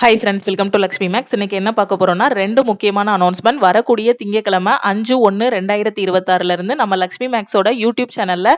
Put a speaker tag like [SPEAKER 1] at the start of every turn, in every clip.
[SPEAKER 1] Hi friends, welcome to Lakshmi maths. இன்னைக்கு என்ன பார்க்க போறோம்னா, ரெண்டு முக்கியமான அனௌன்ஸ்மெண்ட். வரக்கூடிய திங்கட்கிழமை 5/1/2026 இருந்து நம்ம லக்ஷ்மி மேக்ஸோட யூடியூப் சேனல்ல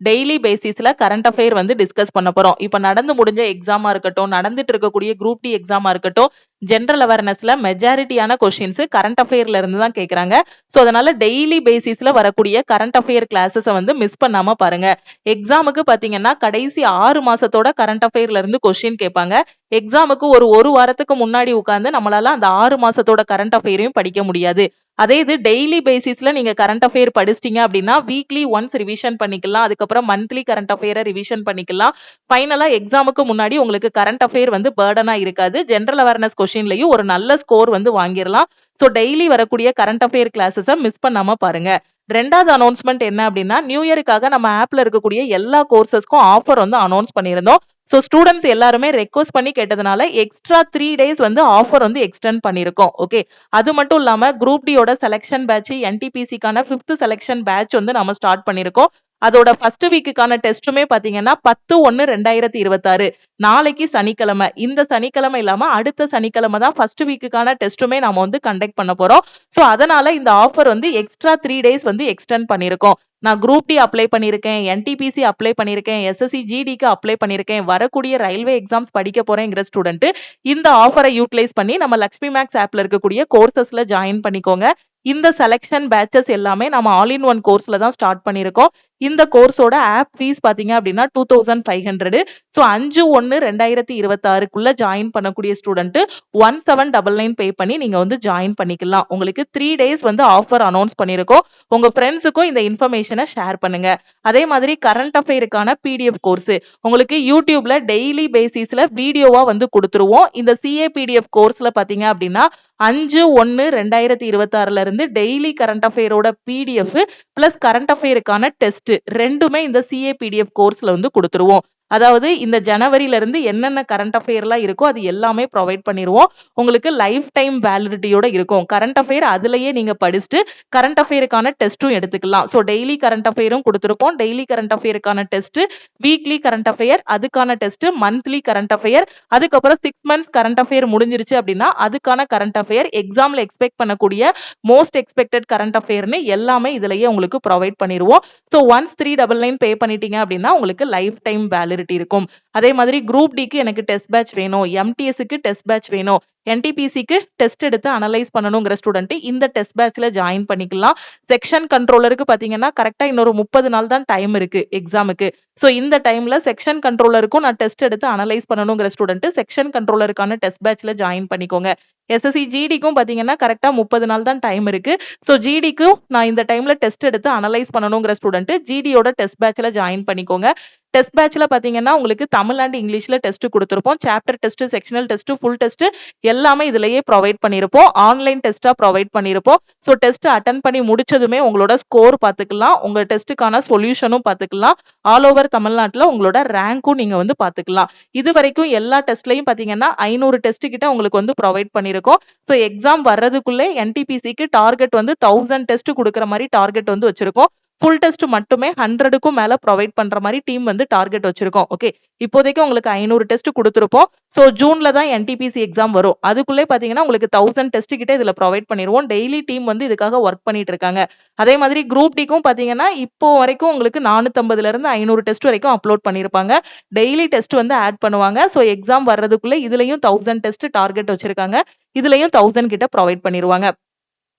[SPEAKER 1] டெய்லி பேசிஸ்ல கரண்ட் அஃபேர் வந்து டிஸ்கஸ் பண்ண போறோம். இப்ப நடந்து முடிஞ்ச எக்ஸாமா இருக்கட்டும், நடந்துட்டு இருக்கக்கூடிய குரூப் டி எக்ஸாமா இருக்கட்டும், ஜென்ரல் அவேர்னஸ்ல மெஜாரிட்டியான கொஸ்டின்ஸ் கரண்ட் அஃபேர்ல இருந்து தான் கேட்கறாங்க. ஸோ அதனால டெய்லி பேசிஸ்ல வரக்கூடிய கரண்ட் அஃபேர் கிளாஸஸை வந்து மிஸ் பண்ணாம பாருங்க. எக்ஸாமுக்கு பாத்தீங்கன்னா கடைசி 6 மாசத்தோட கரண்ட் அஃபேர்ல இருந்து கொஸ்டின் கேட்பாங்க. எக்ஸாமுக்கு ஒரு வாரத்துக்கு முன்னாடி உட்கார்ந்து நம்மளால அந்த 6 மாசத்தோட கரண்ட் அஃபேரையும் படிக்க முடியாது. அதே இது டெய்லி பேசிஸ்ல நீங்க கரண்ட் அஃபேர் படிச்சிட்டீங்க அப்படின்னா வீக்லி ஒன்ஸ் ரிவிஷன் பண்ணிக்கலாம். அதுக்கப்புறம் மந்த்லி கரண்ட் அஃபேரை ரிவிஷன் பண்ணிக்கலாம். ஃபைனலா எக்ஸாமுக்கு முன்னாடி உங்களுக்கு கரண்ட் அஃபேர் வந்து பேர்டனா இருக்காது. ஜென்ரல் அவேர்னஸ் கொஸ்டின்லயும் ஒரு நல்ல ஸ்கோர் வந்து வாங்கிடலாம். ஸோ டெய்லி வரக்கூடிய கரண்ட் அஃபேர் கிளாஸஸை மிஸ் பண்ணாம பாருங்க. ரெண்டாவது அனௌன்ஸ்மெண்ட் என்ன அப்படின்னா, நியூ இயருக்காக நம்ம ஆப்ல இருக்கக்கூடிய எல்லா கோர்சஸ்க்கும் ஆஃபர் வந்து அனௌன்ஸ் பண்ணியிருந்தோம். ஸோ ஸ்டூடெண்ட்ஸ் எல்லாருமே ரெக்வஸ்ட் பண்ணி கேட்டதுனால எக்ஸ்ட்ரா 3 டேஸ் வந்து ஆஃபர் வந்து எக்ஸ்டெண்ட் பண்ணியிருக்கோம். ஓகே, அது மட்டும் இல்லாம குரூப் டியோட செலெக்ஷன் பேட்ச், என்டிபிசிக்கான 5th செலெக்ஷன் பேட்ச் வந்து நம்ம ஸ்டார்ட் பண்ணியிருக்கோம். அதோட ஃபர்ஸ்ட் வீக்குக்கான டெஸ்ட்டுமே பாத்தீங்கன்னா 10/1/2026 நாளைக்கு சனிக்கிழமை. இந்த சனிக்கிழமை இல்லாம அடுத்த சனிக்கிழமை தான் ஃபர்ஸ்ட் வீக்குக்கான டெஸ்ட்டுமே நாம வந்து கண்டக்ட் பண்ண போறோம். ஸோ அதனால இந்த ஆஃபர் வந்து எக்ஸ்ட்ரா 3 டேஸ் வந்து எக்ஸ்டெண்ட் பண்ணியிருக்கோம். நான் குரூப் டி அப்ளை பண்ணியிருக்கேன், என்டிபிசி அப்ளை பண்ணியிருக்கேன், எஸ்எஸ்சி ஜிடிக்கு அப்ளை பண்ணியிருக்கேன், வரக்கூடிய ரயில்வே எக்ஸாம்ஸ் படிக்க போறேங்கிற ஸ்டூடெண்ட் இந்த ஆஃபரை யூட்டிலைஸ் பண்ணி நம்ம லக்ஷ்மி மேக்ஸ் ஆப்ல இருக்கக்கூடிய கோர்சஸ்ல ஜாயின் பண்ணிக்கோங்க. இந்த செலெக்ஷன் பேட்சஸ் எல்லாமே நம்ம ஆல் இன் ஒன் கோர்ஸ்ல தான் ஸ்டார்ட் பண்ணியிருக்கோம். இந்த கோர்ஸோட ஆப் ஃபீஸ் பாத்தீங்க அப்படின்னா 2500. ஸோ 5/1/2026 ஜாயின் பண்ணக்கூடிய ஸ்டூடெண்ட் 1799 பே பண்ணி நீங்க வந்து ஜாயின் பண்ணிக்கலாம். உங்களுக்கு 3 டேஸ் வந்து ஆஃபர் அனௌன்ஸ் பண்ணியிருக்கோம். உங்க ஃப்ரெண்ட்ஸுக்கும் இந்த இன்ஃபர்மேஷனை ஷேர் பண்ணுங்க. அதே மாதிரி கரண்ட் அஃபேருக்கான பிடிஎஃப் கோர்ஸ் உங்களுக்கு யூடியூப்ல டெய்லி பேசிஸ்ல வீடியோவா வந்து கொடுத்துருவோம். இந்த சிஏ பிடிஎஃப் கோர்ஸ்ல பாத்தீங்க அப்படின்னா 5/1/2026 இருந்து டெய்லி கரண்ட் அஃபேரோட பிடிஎஃப் பிளஸ் கரண்ட் அஃபேருக்கான டெஸ்ட் ரெண்டுமே இந்த சிஏ பிடிஎஃப் கோர்ஸ்ல வந்து கொடுத்துருவோம். அதாவது இந்த ஜனவரியில இருந்து என்னென்ன கரண்ட் அஃபேர்லாம் இருக்கோ அது எல்லாமே ப்ரொவைட் பண்ணிடுவோம். உங்களுக்கு லைஃப் டைம் வேலிடிட்டியோட இருக்கும். கரண்ட் அஃபேர் அதுலயே நீங்க படிச்சுட்டு கரண்ட் அஃபேருக்கான டெஸ்ட்டும் எடுத்துக்கலாம். ஸோ டெய்லி கரண்ட் அஃபேரும் கொடுத்துருப்போம். டெய்லி கரண்ட் அஃபேருக்கான டெஸ்ட், வீக்லி கரண்ட் அஃபேர் அதுக்கான டெஸ்ட், மந்த்லி கரண்ட் அஃபேர், அதுக்கப்புறம் 6 மந்த்ஸ் கரண்ட் அஃபேர் முடிஞ்சிருச்சு அப்படின்னா அதுக்கான கரண்ட் அஃபேர், எக்ஸாம்ல எக்ஸ்பெக்ட் பண்ணக்கூடிய மோஸ்ட் எக்ஸ்பெக்டட் கரண்ட் அஃபேர்னு எல்லாமே இதுலயே உங்களுக்கு ப்ரொவைட் பண்ணிடுவோம். ஸோ ஒன்ஸ் 399 பே பண்ணிட்டீங்க அப்படின்னா உங்களுக்கு லைஃப் டைம் வேலிடிட்டி இருக்கும். அதே மாதிரி குரூப் டிக்கு எனக்கு டெஸ்ட் பேட்ச் வேணும், எம்டிஎஸ்க்கு டெஸ்ட் பேட்ச் வேணும், என்டிபிசிக்கு டெஸ்ட் எடுத்து அனலைஸ் பண்ணணுங்கிற ஸ்டூடெண்ட் இந்த டெஸ்ட் பேட்ச்ல ஜாயின் பண்ணிக்கலாம். செக்ஷன் கண்ட்ரோலருக்கு பாத்தீங்கன்னா கரெக்டா இன்னொரு 30 நாள் தான் டைம் இருக்கு எக்ஸாமுக்கு. ஸோ இந்த டைம்ல செக்ஷன் கண்ட்ரோலருக்கும் நான் டெஸ்ட் எடுத்து அனலைஸ் பண்ணணுங்கிற ஸ்டூடெண்ட் செக்ஷன் கண்ட்ரோலருக்கான டெஸ்ட் பேட்ச்ல ஜாயின் பண்ணிக்கோங்க. எஸ்எஸ்சி ஜிடிக்கும் பாத்தீங்கன்னா கரெக்டா 30 நாள் தான் டைம் இருக்கு. ஸோ ஜிடிக்கும் நான் இந்த டைம்ல டெஸ்ட் எடுத்து அனலைஸ் பண்ணணுங்கிற ஸ்டூடெண்ட் ஜிடியோட டெஸ்ட் பேட்ச்ல ஜாயின் பண்ணிக்கோங்க. டெஸ்ட் பேட்ச்ல பாத்தீங்கன்னா உங்களுக்கு தமிழ் அண்ட் இங்கிலீஷ்ல டெஸ்ட் கொடுத்திருப்போம். Chapter test, sectional test, full test எல்லாமே இதுலயே ப்ரொவைட் பண்ணிருப்போம். ஆன்லைன் டெஸ்டா ப்ரொவைட் பண்ணிருப்போம். ஸோ டெஸ்ட் அட்டன் பண்ணி முடிச்சதுமே உங்களோட ஸ்கோர் பாத்துக்கலாம், உங்க டெஸ்ட்டுக்கான சொல்யூஷனும் பாத்துக்கலாம், ஆல் ஓவர் தமிழ்நாட்டுல உங்களோட ரேங்க்கும் நீங்க வந்து பாத்துக்கலாம். இது வரைக்கும் எல்லா டெஸ்ட்லயும் பாத்தீங்கன்னா 500 டெஸ்ட் கிட்ட உங்களுக்கு வந்து ப்ரொவைட் பண்ணிருக்கோம். ஸோ எக்ஸாம் வர்றதுக்குள்ளே என்டிபிசிக்கு டார்கெட் வந்து 1000 டெஸ்ட் கொடுக்குற மாதிரி டார்கெட் வந்து வச்சிருக்கோம். ஃபுல் டெஸ்ட் மட்டுமே 100க்கும் மேல ப்ரொவைட் பண்ற மாதிரி டீம் வந்து டார்கெட் வச்சிருக்கோம். ஓகே, இப்போதைக்கு உங்களுக்கு 500 டெஸ்ட் கொடுத்துருப்போம். ஸோ ஜூன்ல தான் என்டிபிசி எக்ஸாம் வரும். அதுக்குள்ளே பாத்தீங்கன்னா உங்களுக்கு 1000 டெஸ்ட் கிட்ட இதுல ப்ரொவைட் பண்ணிடுவோம். டெய்லி டீம் வந்து இதுக்காக ஒர்க் பண்ணிட்டு இருக்காங்க. அதே மாதிரி குரூப் டிக்கும் பாத்தீங்கன்னா இப்போ வரைக்கும் உங்களுக்கு 450ல இருந்து 500 டெஸ்ட் வரைக்கும் அப்லோட் பண்ணிருப்பாங்க. டெய்லி டெஸ்ட் வந்து ஆட் பண்ணுவாங்க. ஸோ எக்ஸாம் வர்றதுக்குள்ள இதுலயும் 1000 டெஸ்ட் டார்கெட் வச்சிருக்காங்க. இதுலயும் 1000 கிட்ட ப்ரொவைட் பண்ணிடுவாங்க.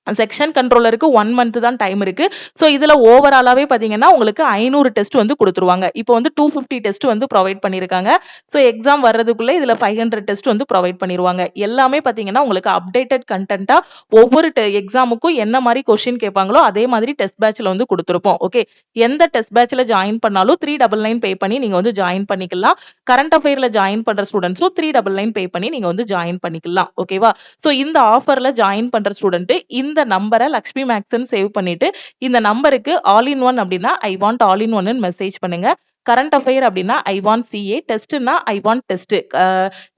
[SPEAKER 1] செக்ஷன் கண்ட்ரோலருக்கு 1 மந்த் தான் டைம் இருக்கு. ஸோ இதுல ஓவராலாவே பாத்தீங்கன்னா உங்களுக்கு 500 டெஸ்ட் வந்து கொடுத்துருவாங்க. இப்போ வந்து 250 டெஸ்ட் வந்து ப்ரொவைட் பண்ணிருக்காங்க. ஸோ எக்ஸாம் வர்றதுக்குள்ள இதுல 500 டெஸ்ட் வந்து ப்ரொவைட் பண்ணிடுவாங்க. எல்லாமே பாத்தீங்கன்னா உங்களுக்கு அப்டேட்டட் கண்டென்ட்டா ஒவ்வொரு எக்ஸாமுக்கும் என்ன மாதிரி கொஸ்டின் கேட்பாங்களோ அதே மாதிரி டெஸ்ட் பேட்ச்ல வந்து கொடுத்துருப்போம். ஓகே, எந்த டெஸ்ட் பேட்ச்ல ஜாயின் பண்ணாலும் 399 பே பண்ணி நீங்க வந்து ஜாயின் பண்ணிக்கலாம். கரண்ட் அஃபேர்ல ஜாயின் பண்ற ஸ்டூடெண்ட்ஸும் 399 பே பண்ணி நீங்க வந்து ஜாயின் பண்ணிக்கலாம். ஓகேவா? ஸோ இந்த ஆஃபர்ல ஜாயின் பண்ற ஸ்டூடெண்ட் இந்த நம்பரை லக்ஷ்மி மேக்ஸ்ன்னு சேவ் பண்ணிட்டு இந்த நம்பருக்கு ஆல் இன் ஒன் அப்படின்னா ஐ வாண்ட் ஆல் இன் ஒன்னு மெசேஜ் பண்ணுங்க. கரண்ட் அஃபேர் அப்படின்னா ஐ வாண்ட் சிஏ, டெஸ்ட்னா ஐ வாண்ட் டெஸ்ட்,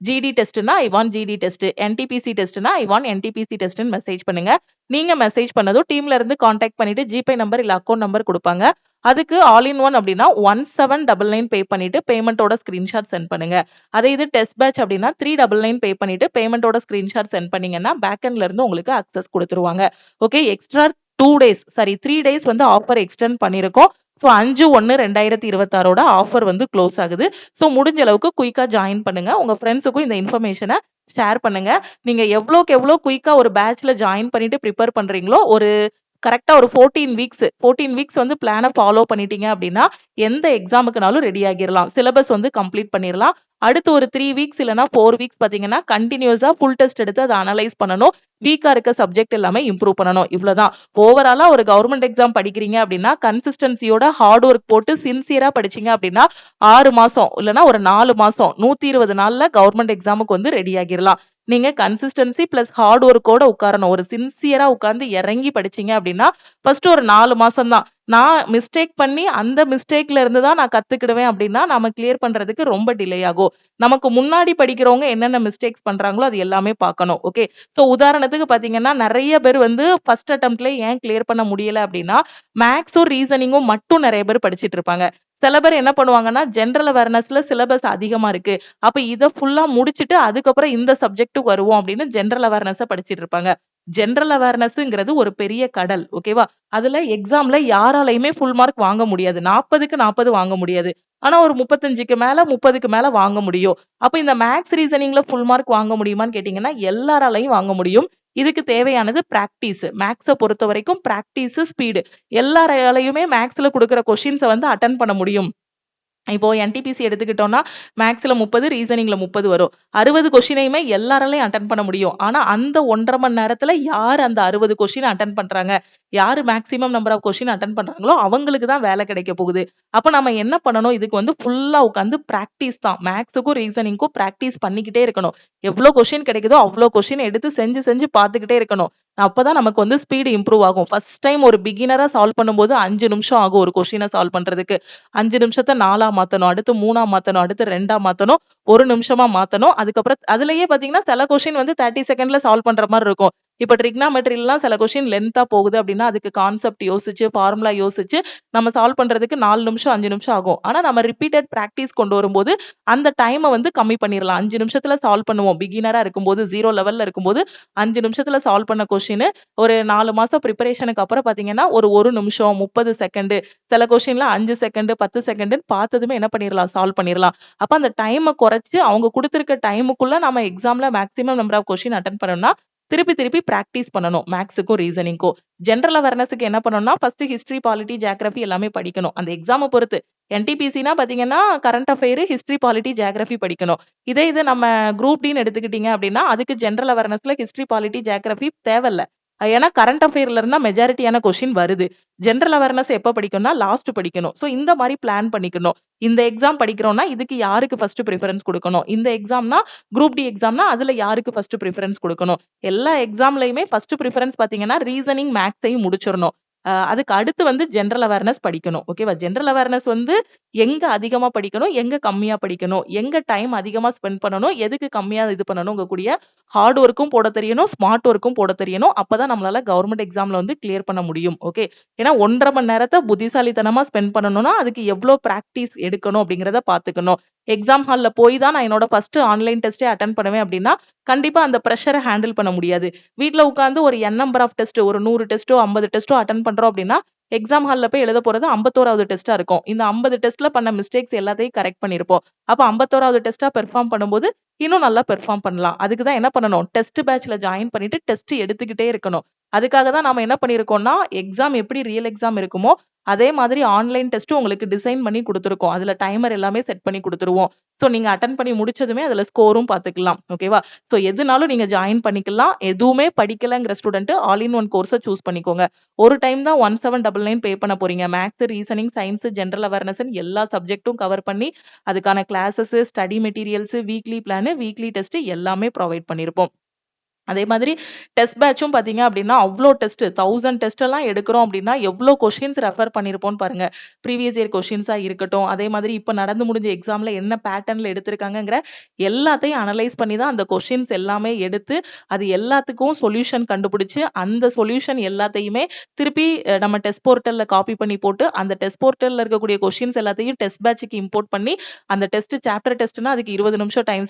[SPEAKER 1] ஜிடி டெஸ்ட்னா I want GT test, NTPC டெஸ்ட்னா ஐ வாண்ட் என்டிபிசி டெஸ்ட்னு மெசேஜ் பண்ணுங்க. நீங்க மெசேஜ் பண்ணதும் டீம்ல இருந்து கான்டாக்ட் பண்ணிட்டு ஜிபே நம்பர் இல்ல அக்கௌண்ட் நம்பர் கொடுப்பாங்க. அதுக்கு ஆல் இன் ஒன் அப்படின்னா 1799 பே பண்ணிட்டு பேமெண்ட்டோட ஸ்கிரீன்ஷாட் சென்ட் பண்ணுங்க. அதே இது டெஸ்ட் பேட்ச் அப்படின்னா 399 பே பண்ணிட்டு பேமெண்ட்டோட ஸ்கிரீன்ஷாட் சென்ட் பண்ணீங்கன்னா பேக்எண்ட்ல இருந்து உங்களுக்கு அக்சஸ் கொடுத்துருவாங்க. ஓகே, எக்ஸ்ட்ரா 3 டேஸ் வந்து ஆஃபர் எக்ஸ்டெண்ட் பண்ணியிருக்கோம். ஸோ 5/1/2026 ஆஃபர் வந்து க்ளோஸ் ஆகுது. ஸோ முடிஞ்ச அளவுக்கு குயிக்கா ஜாயின் பண்ணுங்க. உங்க ஃப்ரெண்ட்ஸுக்கும் இந்த இன்ஃபர்மேஷனை ஷேர் பண்ணுங்க. நீங்க எவ்வளோக்கு எவ்வளோ குயிக்கா ஒரு பேட்ச்ல ஜாயின் பண்ணிட்டு ப்ரிப்பேர் பண்றீங்களோ, ஒரு கரெக்டா ஒரு 14 வீக்ஸ் வந்து பிளானை ஃபாலோ பண்ணிட்டீங்க அப்படின்னா எந்த எக்ஸாமுக்குனாலும் ரெடி ஆகிடலாம். சிலபஸ் வந்து கம்ப்ளீட் பண்ணிடலாம். அடுத்து ஒரு 3 வீக்ஸ் இல்லைன்னா 4 வீக்ஸ் பார்த்தீங்கன்னா கண்டினியூஸா ஃபுல் டெஸ்ட் எடுத்து அதை அனலைஸ் பண்ணணும். வீக்கா இருக்க சப்ஜெக்ட் எல்லாமே இம்ப்ரூவ் பண்ணணும். இவ்வளவுதான். ஓவராலா ஒரு கவர்மெண்ட் எக்ஸாம் படிக்கிறீங்க அப்படின்னா கன்சிஸ்டன்சியோட ஹார்ட் ஒர்க் போட்டு சின்சியரா படிச்சீங்க அப்படின்னா 6 மாசம் இல்லைன்னா ஒரு 4 மாசம் 120 நாள்ல கவர்மெண்ட் எக்ஸாமுக்கு வந்து ரெடி ஆகிடலாம். நீங்க கன்சிஸ்டன்சி பிளஸ் ஹார்ட் ஒர்க்கோட உட்காரணும். ஒரு சின்சியரா உட்கார்ந்து இறங்கி படிச்சீங்க அப்படின்னா ஃபர்ஸ்ட் ஒரு 4 மாசம் தான். நான் மிஸ்டேக் பண்ணி அந்த மிஸ்டேக்ல இருந்து தான் நான் கத்துக்கிடுவேன் அப்படின்னா நம்ம கிளியர் பண்றதுக்கு ரொம்ப டிலே ஆகும். நமக்கு முன்னாடி படிக்கிறவங்க என்னென்ன மிஸ்டேக்ஸ் பண்றாங்களோ அது எல்லாமே பார்க்கணும். ஓகே, ஸோ உதாரணத்துக்கு பாத்தீங்கன்னா நிறைய பேர் வந்து ஃபர்ஸ்ட் அட்டெம்ப்ட்ல ஏன் கிளியர் பண்ண முடியல அப்படின்னா மேக்ஸும் ரீசனிங்கும் மட்டும் நிறைய பேர் படிச்சிட்டு இருப்பாங்க. சில பேர் என்ன பண்ணுவாங்கன்னா ஜென்ரல் அவேர்னஸ்ல சிலபஸ் அதிகமா இருக்கு, அப்ப இதை ஃபுல்லா முடிச்சுட்டு அதுக்கப்புறம் இந்த சப்ஜெக்ட்டுக்கு வருவோம் அப்படின்னு ஜென்ரல் அவேர்னஸை படிச்சிட்டு இருப்பாங்க. ஜென்ரல் அவேர்னஸ்ங்கிறது ஒரு பெரிய கடல். ஓகேவா, அதுல எக்ஸாம்ல யாராலையுமே ஃபுல் மார்க் வாங்க முடியாது. 40க்கு 40 வாங்க முடியாது. ஆனா ஒரு 35க்கு மேல 30க்கு மேல வாங்க முடியும். அப்ப இந்த மேக்ஸ் ரீசனிங்ல ஃபுல் மார்க் வாங்க முடியுமான்னு கேட்டீங்கன்னா எல்லாராலையும் வாங்க முடியும். இதுக்கு தேவையானது பிராக்டிஸ். மேக்ஸை பொறுத்த வரைக்கும் பிராக்டிஸ், ஸ்பீடு. எல்லாராலையுமே மேக்ஸ்ல கொடுக்குற கொஸ்டின்ஸை வந்து அட்டன் பண்ண முடியும். இப்போ என்டிபிசி எடுத்துக்கிட்டோம்னா மேக்ஸ்ல 30, ரீசனிங்ல 30 வரும். 60 கொஸ்டினையுமே எல்லாராலையும் அட்டன் பண்ண முடியும். ஆனா அந்த 1.5 மணி நேரத்துல யார் அந்த 60 கொஸ்டின் அட்டன் பண்றாங்க, யாரு maximum number of question attend பண்றாங்களோ அவங்களுக்கு தான் வேலை கிடைக்க போகுது. அப்ப நம்ம என்ன பண்ணணும், இதுக்கு வந்து ஃபுல்லா உட்காந்து பிராக்டிஸ் தான். மேக்ஸுக்கும் ரீசனிங்க்கும் பிராக்டிஸ் பண்ணிக்கிட்டே இருக்கணும். எவ்வளவு கொஸ்டின் கிடைக்குதோ அவ்வளோ கொஸ்டின் எடுத்து செஞ்சு செஞ்சு பார்த்துக்கிட்டே இருக்கணும். அப்பதான் நமக்கு வந்து ஸ்பீடு இம்ப்ரூவ் ஆகும். ஃபர்ஸ்ட் டைம் ஒரு பிகினரா சால்வ் பண்ணும்போது 5 நிமிஷம் ஆகும் ஒரு கொஸ்டினை சால்வ் பண்றதுக்கு. 5 நிமிஷத்தை 4 மாத்தணும், அடுத்து 3 மாத்தணும், அடுத்து 2 மாத்தணும், 1 நிமிஷமா மாத்தணும். அதுக்கப்புறம் அதுலயே பாத்தீங்கன்னா சில கொஸ்டின் வந்து 30 செகண்ட்ல சால்வ் பண்ற மாதிரி இருக்கும். இப்ப ட்ரிக்னாமெட்ரிலாம் சில கொஸ்டின் லென்த்தா போகுது அப்படின்னா அதுக்கு கான்செப்ட் யோசிச்சு ஃபார்முலா யோசிச்சு நம்ம சால்வ் பண்றதுக்கு 4 நிமிஷம் 5 நிமிஷம் ஆகும். ஆனா நம்ம ரிப்பீட்டட் பிராக்டிஸ் கொண்டு வரும்போது அந்த டைமை வந்து கம்மி பண்ணிடலாம். 5 நிமிஷத்துல சால்வ் பண்ணுவோம். பிகினரா இருக்கும்போது 0 லெவல்ல இருக்கும்போது 5 நிமிஷத்துல சால்வ் பண்ண கொஸ்டின் ஒரு 4 மாசம் ப்ரிப்பரேஷனுக்கு அப்புறம் பாத்தீங்கன்னா ஒரு நிமிஷம் 30 செகண்ட், சில கொஸ்டின்ல 5 செகண்ட் 10 செகண்ட் பார்த்ததுமே என்ன பண்ணிடலாம், சால்வ் பண்ணிடலாம். அப்ப அந்த டைமை குறைச்சு அவங்க கொடுத்திருக்க டைமுக்குள்ள நம்ம எக்ஸாம்ல maximum number of question attend பண்ணணும்னா திருப்பி பிராக்டிஸ் பண்ணணும். மேக்ஸுக்கும் ரீசனிங்க்கும். ஜென்ரல் அவேர்னஸுக்கு என்ன பண்ணணும்னா ஃபர்ஸ்ட் ஹிஸ்டரி, பாலிட்டி, ஜியோகிராஃபி எல்லாமே படிக்கணும். அந்த எக்ஸாமை பொறுத்து. என்டிபிசினா பாத்தீங்கன்னா current affair, history, polity, geography படிக்கணும். இது நம்ம குரூப் டின்னு எடுத்துக்கிட்டீங்க அப்படின்னா அதுக்கு ஜென்ரல் அவேர்னஸ்ல ஹிஸ்டரி, பாலிட்டி, ஜியோகிராஃபி தேவையில்ல. ஏன்னா கரண்ட் அஃபேர்ல இருந்தா மெஜாரிட்டியான கொஸ்டின் வருது. ஜென்ரல் அவேர்னஸ் எப்ப படிக்கணும்னா லாஸ்ட் படிக்கணும். சோ இந்த மாதிரி பிளான் பண்ணிக்கணும். இந்த எக்ஸாம் படிக்கிறோம்னா இதுக்கு யாருக்கு ஃபர்ஸ்ட் ப்ரிஃபரன்ஸ் கொடுக்கணும், இந்த எக்ஸாம்னா குரூப் டி எக்ஸாம்னா அதுல யாருக்கு ஃபர்ஸ்ட் ப்ரிஃபரன்ஸ் கொடுக்கணும். எல்லா எக்ஸாம்லயுமே ஃபர்ஸ்ட் ப்ரிஃபரன்ஸ் பாத்தீங்கன்னா ரீசனிங், மேக்ஸையும் முடிச்சிடணும். அதுக்கு அடுத்து வந்து ஜென்ரல் அவேர்னஸ் படிக்கணும். ஓகேவா, ஜென்ரல் அவேர்னஸ் வந்து எங்க அதிகமா படிக்கணும், எங்க கம்மியா படிக்கணும், எங்க டைம் அதிகமா ஸ்பெண்ட் பண்ணணும், எதுக்கு கம்மியா இது பண்ணணும் கூடிய ஹார்ட் ஒர்க்கும் போட தெரியணும், ஸ்மார்ட் ஒர்க்கும் போட தெரியணும். அப்பதான் நம்மளால கவர்மெண்ட் எக்ஸாம்ல வந்து கிளியர் பண்ண முடியும். ஓகே, ஏன்னா 1.5 மணி நேரத்தை புத்திசாலித்தனமா ஸ்பெண்ட் பண்ணணும்னா அதுக்கு எவ்வளவு பிராக்டிஸ் எடுக்கணும் அப்படிங்கறத பாத்துக்கணும். எக்ஸாம் ஹால்ல போய் தான் நான் என்னோட ஃபர்ஸ்ட் ஆன்லைன் டெஸ்டே அட்டன் பண்ணுவேன் அப்படின்னா கண்டிப்பா அந்த ப்ரெஷரை ஹேண்டில் பண்ண முடியாது. வீட்ல உட்காந்து ஒரு n நம்பர் ஆஃப் டெஸ்ட், ஒரு 100 டெஸ்டோ 50 டெஸ்டோ அட்டன் பண்றோம் அப்படின்னா எக்ஸாம் ஹால்ல போய் எழுத போறது 51வது டெஸ்டா இருக்கும். இந்த 50 டெஸ்ட்ல பண்ண மிஸ்டேக்ஸ் எல்லாத்தையும் கரெக்ட் பண்ணிருப்போம். அப்ப 51வது டெஸ்டா பெர்ஃபார்ம் பண்ணும்போது இன்னும் நல்லா பெர்ஃபார்ம் பண்ணலாம். அதுக்கு தான் என்ன பண்ணணும், டெஸ்ட் பேட்ச்ல ஜாயின் பண்ணிட்டு டெஸ்ட் எடுத்துக்கிட்டே இருக்கணும். அதுக்காக தான் நாம என்ன பண்ணிருக்கோம்னா எக்ஸாம் எப்படி ரியல் எக்ஸாம் இருக்குமோ அதே மாதிரி ஆன்லைன் டெஸ்ட் உங்களுக்கு டிசைன் பண்ணி கொடுத்துருக்கோம். அதுல டைமர் எல்லாமே செட் பண்ணி கொடுத்துருவோம். சோ நீங்க அட்டன் பண்ணி முடிச்சதுமே அதுல ஸ்கோரும் பாத்துக்கலாம். ஓகேவா, சோ எதுனாலும் நீங்க ஜாயின் பண்ணிக்கலாம். எதுவுமே படிக்கலங்கிற ஸ்டூடெண்ட் ஆல் இன் ஒன் கோர்ஸை சூஸ் பண்ணிக்கோங்க. ஒரு டைம் தான் 1799 பே பண்ண போறீங்க. Maths, reasoning, science, general awareness எல்லா சப்ஜெக்ட்டும் கவர் பண்ணி அதுக்கான classes, study materials, weekly plan, weekly test எல்லாமே ப்ரொவைட் பண்ணிருப்போம். அதே மாதிரி டெஸ்ட் பேட்சும் பார்த்தீங்க அப்படின்னா, அவ்ளோ டெஸ்ட் 1000 டெஸ்ட் எல்லாம் எடுக்கிறோம் அப்படின்னா, எவ்ளோ கொஸ்டின்ஸ் ரெஃபர் பண்ணியிருப்போம்னு பாருங்க. ப்ரீவியஸ் இயர் கொஸ்டின்ஸா இருக்கட்டும், அதே மாதிரி இப்ப நடந்து முடிஞ்ச எக்ஸாம்ல என்ன பேட்டர்ன்ல எடுத்திருக்காங்கங்கிற எல்லாத்தையும் அனலைஸ் பண்ணி தான் அந்த கொஸ்டின்ஸ் எல்லாமே எடுத்து, அது எல்லாத்துக்கும் சொல்யூஷன் கண்டுபிடிச்சு, அந்த சொல்யூஷன் எல்லாத்தையுமே திருப்பி நம்ம டெஸ்ட் போர்ட்டல்ல காப்பி பண்ணி போட்டு, அந்த டெஸ்ட் போர்ட்டல்ல இருக்கக்கூடிய கொஸ்டின்ஸ் எல்லாத்தையும் டெஸ்ட் பேட்ச்க்கு இம்போர்ட் பண்ணி, அந்த டெஸ்ட் சாப்டர் டெஸ்ட்னா அதுக்கு 20 நிமிஷம் டைம்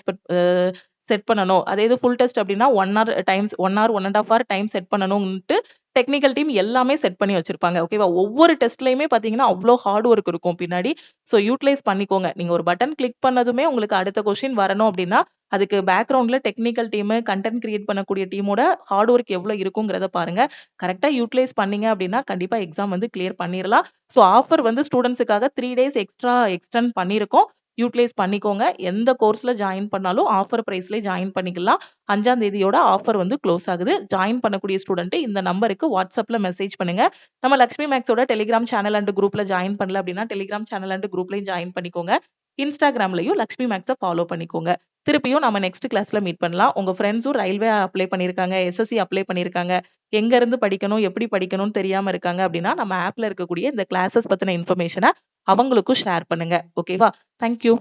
[SPEAKER 1] செட் பண்ணணும். அதே இது ஃபுல் டெஸ்ட் அப்படின்னா 1 hour times 1 hour 1 1/2 hour time set பண்ணணும்ன்ட்டு டெக்னிக்கல் டீம் எல்லாமே செட் பண்ணி வச்சிருப்பாங்க. ஓகேவா? ஒவ்வொரு டெஸ்ட்லயுமே பார்த்தீங்கன்னா, அவ்ளோ ஹார்ட் ஒர்க் இருக்கும் பின்னாடி. ஸோ யூட்டிலைஸ் பண்ணிக்கோங்க. நீங்க ஒரு பட்டன் கிளிக் பண்ணதுமே உங்களுக்கு அடுத்த கொஸ்டின் வரணும் அப்படின்னா, அதுக்கு பேக்கிரவுண்ட்ல டெக்னிக்கல் டீமு, கன்டென்ட் கிரியேட் பண்ணக்கூடிய டீமோட ஹார்ட் ஒர்க் எவ்ளோ இருக்குங்கிறத பாருங்க. கரெக்ட்டா யூட்டிலைஸ் பண்ணீங்க அப்படின்னா, கண்டிப்பா எக்ஸாம் வந்து கிளியர் பண்ணிறலாம். ஸோ ஆஃபர் வந்து ஸ்டூடண்ட்ஸுக்காக 3 டேஸ் எக்ஸ்ட்ரா எக்ஸ்டெண்ட் பண்ணியிருக்கோம். யூட்டிலைஸ் பண்ணிக்கோங்க. எந்த கோர்ஸ்ல ஜாயின் பண்ணாலும் ஆஃபர் பிரைஸ்லயே ஜாயின் பண்ணிக்கலாம். 5ஆம் தேதியோட ஆஃபர் வந்து க்ளோஸ் ஆகுது. ஜாயின் பண்ணக்கூடிய ஸ்டூடண்ட் இந்த நம்பருக்கு வாட்ஸ்அப்ல மெசேஜ் பண்ணுங்க. நம்ம லக்ஷ்மி மேக்ஸோட டெலிகிராம் சேனல் அண்ட் குரூப்ல ஜாயின் பண்ணல அப்படின்னா, டெலிகிராம் சேனல் அண்ட் குரூப்லயும் ஜாயின் பண்ணிக்கோங்க. இன்ஸ்டாகிராம்லயும் லக்ஷ்மி மேக்ஸ ஃபாலோ பண்ணிக்கோங்க. திருப்பியும் நம்ம நெக்ஸ்ட் கிளாஸ்ல மீட் பண்ணலாம். உங்க ஃப்ரெண்ட்ஸும் ரயில்வே அப்ளை பண்ணியிருக்காங்க, எஸ்எஸ்சி அப்ளை பண்ணியிருக்காங்க. எங்க இருந்து படிக்கணும், எப்படி படிக்கணும்னு தெரியாம இருக்காங்க அப்படின்னா, நம்ம ஆப்ல இருக்கக்கூடிய இந்த கிளாஸஸ் பத்தின இன்ஃபர்மேஷன அவங்களுக்கும் ஷேர் பண்ணுங்க. ஓகேவா? Thank you.